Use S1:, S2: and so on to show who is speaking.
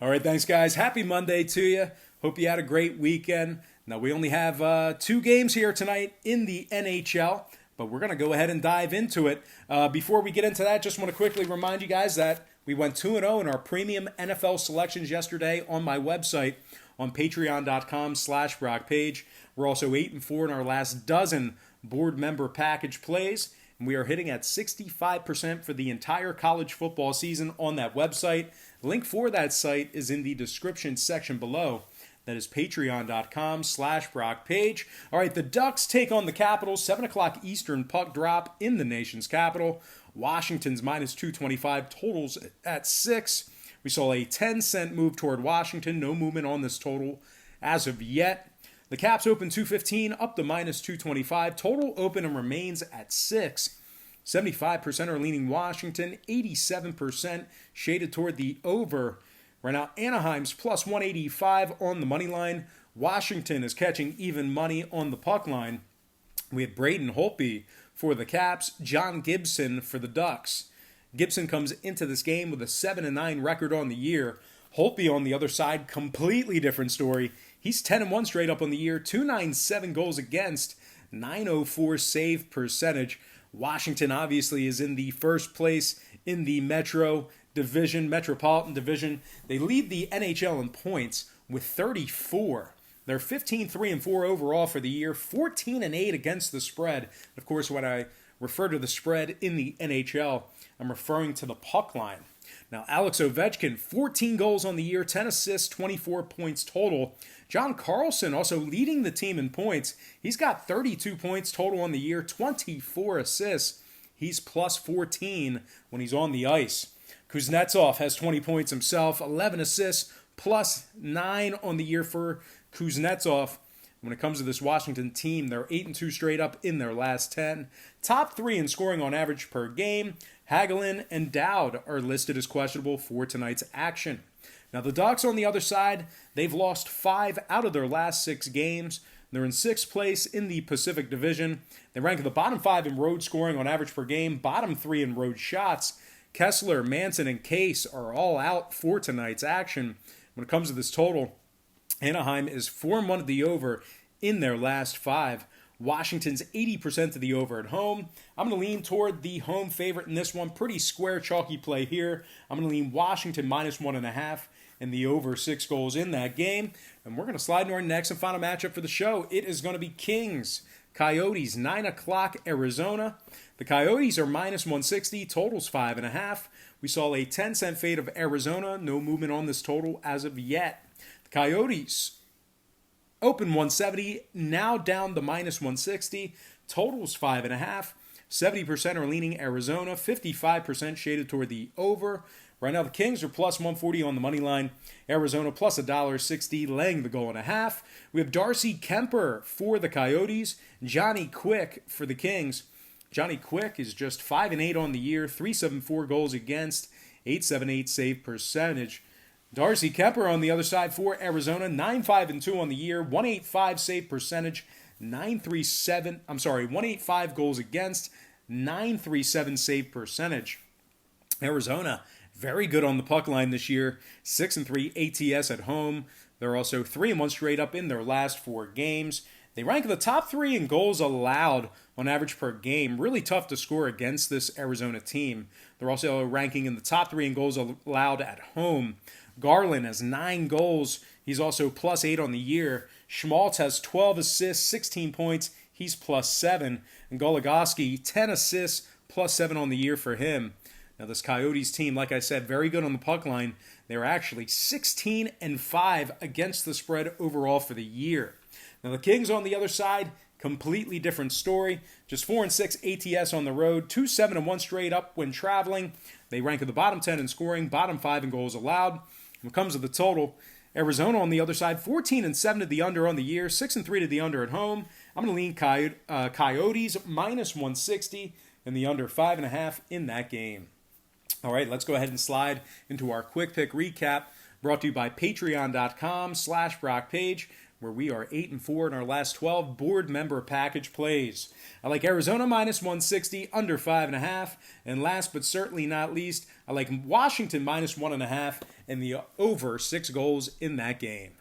S1: All right, thanks, guys. Happy Monday to you. Hope you had a great weekend. Now, we only have two games here tonight in the NHL, but we're going to go ahead and dive into it. Before we get into that, just want to quickly remind you guys that we went 2-0 in our premium NFL selections yesterday on my website on patreon.com/BrockPage. We're also 8-4 in our last dozen board member package plays. And we are hitting at 65% for the entire college football season on that website. Link for that site is in the description section below. That is patreon.com/BrockPage. All right, the Ducks take on the Capitals. 7 o'clock Eastern puck drop in the nation's capital. Washington's minus 225 totals at 6. We saw a 10-cent move toward Washington. No movement on this total as of yet. The Caps open 215 up to minus 225. Total open and remains at 6. 75% are leaning Washington. 87% shaded toward the over. Right now, Anaheim's plus 185 on the money line. Washington is catching even money on the puck line. We have Braden Holtby for the Caps. John Gibson for the Ducks. Gibson comes into this game with a 7-9 record on the year. Holtby on the other side, completely different story. He's 10-1 straight up on the year, 297 goals against, 904 save percentage. Washington obviously is in the first place in the Metropolitan Division. They lead the NHL in points with 34. They're 15-3-4 overall for the year, 14-8 against the spread. Of course, when I refer to the spread in the NHL, I'm referring to the puck line. Now, Alex Ovechkin, 14 goals on the year, 10 assists, 24 points total. John Carlson also leading the team in points. He's got 32 points total on the year, 24 assists. He's plus 14 when he's on the ice. Kuznetsov has 20 points himself, 11 assists, plus 9 on the year for Kuznetsov. When it comes to this Washington team, they're 8-2 straight up in their last 10. Top 3 in scoring on average per game. Hagelin and Dowd are listed as questionable for tonight's action. Now, the Ducks on the other side, they've lost 5 out of their last 6 games. They're in 6th place in the Pacific Division. They rank in the bottom 5 in road scoring on average per game, bottom 3 in road shots. Kessler, Manson, and Case are all out for tonight's action. When it comes to this total, Anaheim is 4-1 to the over in their last 5. Washington's 80% to the over at home. I'm going to lean toward the home favorite in this one. Pretty square, chalky play here. I'm going to lean Washington minus 1.5 and the over 6 goals in that game. And we're going to slide into our next and final matchup for the show. It is going to be Kings, Coyotes, 9 o'clock Arizona. The Coyotes are minus 160, totals 5.5. We saw a 10-cent fade of Arizona. No movement on this total as of yet. The Coyotes open 170, now down to minus 160. Totals 5.5. 70% are leaning Arizona. 55% shaded toward the over. Right now, the Kings are plus 140 on the money line. Arizona plus $1.60, laying the goal and a half. We have Darcy Kemper for the Coyotes. Johnny Quick for the Kings. Johnny Quick is just 5-8 on the year. 374 goals against. 878 save percentage. Darcy Kemper on the other side for Arizona, 9-5-2 on the year, 185 save percentage, 185 goals against, 937 save percentage. Arizona, very good on the puck line this year, 6-3 ATS at home. They're also 3-1 straight up in their last 4 games. They rank in the top 3 in goals allowed on average per game. Really tough to score against this Arizona team. They're also ranking in the top 3 in goals allowed at home. Garland has 9 goals. He's also plus 8 on the year. Schmaltz has 12 assists, 16 points. He's plus 7. And Goligoski, 10 assists, plus 7 on the year for him. Now, this Coyotes team, like I said, very good on the puck line. They're actually 16-5 against the spread overall for the year. Now, the Kings on the other side, completely different story. Just 4-6 ATS on the road, 2-7-1 straight up when traveling. They rank in the bottom 10 in scoring, bottom 5 in goals allowed. When it comes to the total, Arizona on the other side, 14-7 to the under on the year, 6-3 to the under at home. I'm going to lean Coyotes minus 160 and the under 5.5 in that game. All right, let's go ahead and slide into our quick pick recap brought to you by patreon.com/BrockPage. where we are 8-4 in our last 12 board member package plays. I like Arizona minus 160, under 5.5. And last but certainly not least, I like Washington minus 1.5 and the over 6 goals in that game.